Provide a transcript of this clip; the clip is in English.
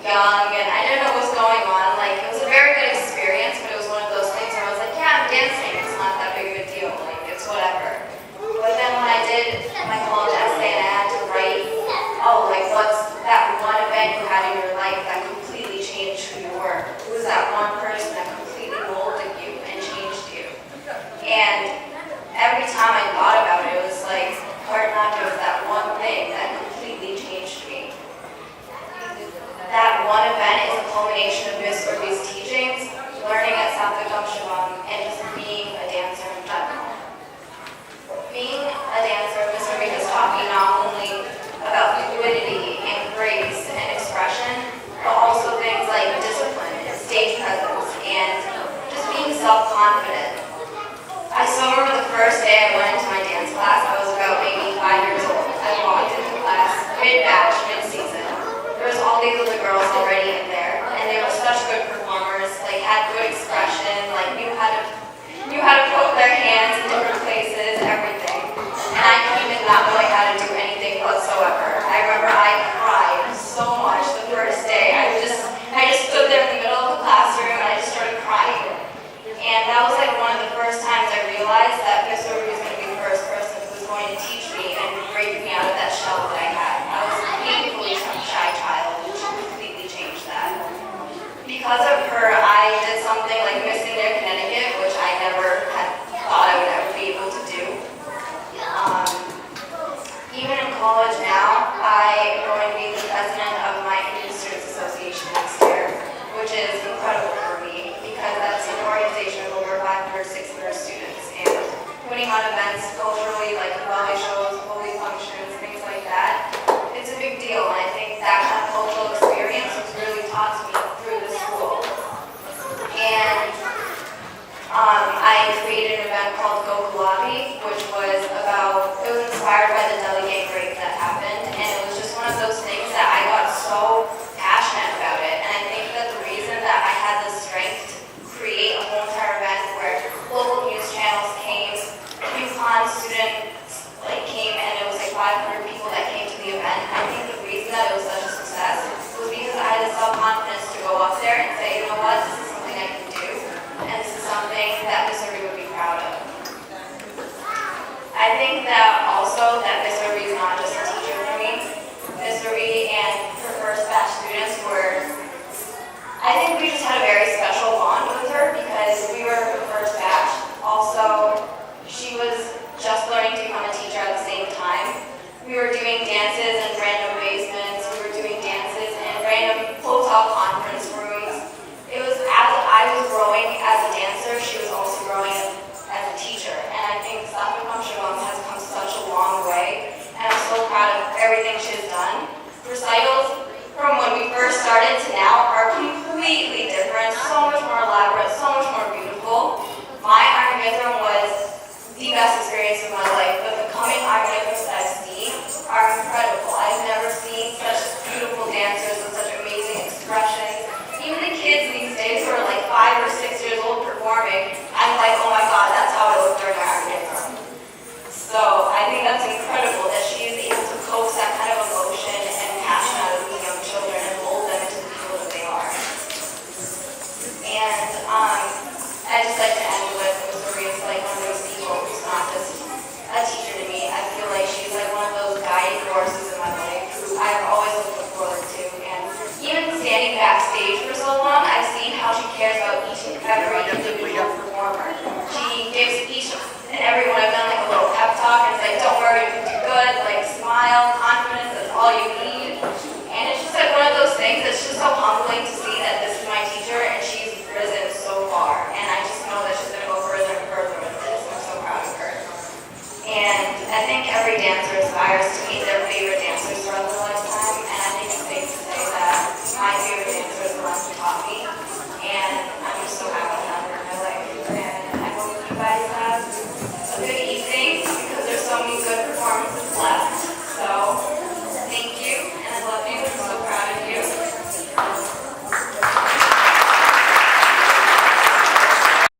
young, and I didn't know what was going on. Like, it was a very good experience, but it was one of those things where I was like, yeah, I'm dancing. It's not that big of a deal. Like, it's whatever. But then when I did my college essay and I had to write, oh, like, what's that one event you had in your life that completely changed who you were? Who was that one person that completely molded you and changed you? And every time I thought about it, it was like, Karnataka was that one thing that completely changed me. That one event is a culmination of Miss Urbi's teachings, learning at Satvikam Shivam, and just being a dancer in general. Being a dancer, Miss Urbi has taught me not only about fluidity and grace and expression, but also things like discipline and stage presence and just being self-confident. I still remember the first day I went into my dance class. I was about maybe 5 years old. I walked into class mid-batch, mid-season. There was all these little girls already in there, and they were such good performers, like had good expression, like knew how to put their hands in different places, everything. And I came in not knowing how to do anything whatsoever. I remember I cried so much the first day. I just stood there in the middle of the classroom and I just started crying. And that was like one of the first times I realized that Miss Urbi was going to be the first person who was going to teach me and break me out of that shell that I had. I was a painfully shy child, which completely changed that. Because of her, I did something like Miss India Connecticut, which I never had thought I would ever be able to do. Even in college now, I am going to be the president of my Indian Students Association next year, which is incredible for me because that's an organization of over 500, 600 students. And putting on events culturally like ballet shows, holy functions, things like that, it's a big deal. And I think that kind of cultural experience was really taught to me through the school. And I created an event called Go Gulabi, which was inspired by the delegate break that happened, and it was just one of those things that I got so passionate about it. And I think that the reason that I had the strength to create a whole entire event where local news channels came, UConn students came, and it was like 500 people that came to the event. I think the reason that it was such a success was because I had the self-confidence to go up there and say, you know what, this is something I can do, and this is something that Miss Urbi would be proud of. I think that also that Miss Urbi is not just a teacher for me. Miss Urbi and her first batch students I think we just had a very special bond with her because we were her first batch. Also, she was just learning to become a teacher at the same time. We were doing dances in random basements. We were doing dances in random hotel conference rooms. It was as I was growing as a dancer, she was also growing as a teacher. And I think Satvikam Shivam has come such a long way. And I'm so proud of everything she's done. Recitals from when we first started to now are completely different, so much more elaborate, so much more beautiful. My Iron Rhythm was the best experience of my life, but the coming Iron Rhythms that I've seen are incredible. I've never seen such beautiful dancers with such amazing expressions. Even the kids these days who are like 5 or 6 years old performing, I'm like, oh my god, that's how I look during my Iron Rhythm. So I think that's incredible that she is able to coax that kind of emotion and passion out of these young children and mold them into the people that they are. And I just like to end with Missouri is like one of those people who's not just a teacher to me. I feel like she's like one of those guiding forces in my life who I've always looked forward to. And even standing backstage for so long, I've seen how she cares about each and every individual performer. She gives each and every one of them like a little pep talk and it's like, don't worry, you can do good, like smile, confidence, that's all you need. And it's just like one of those things that's just so humbling to see that this is my teacher and she's risen so far. And I just know that she's going to go further and further with this. I'm so proud of her. And I think every dancer aspires to meet their favorite dancers throughout their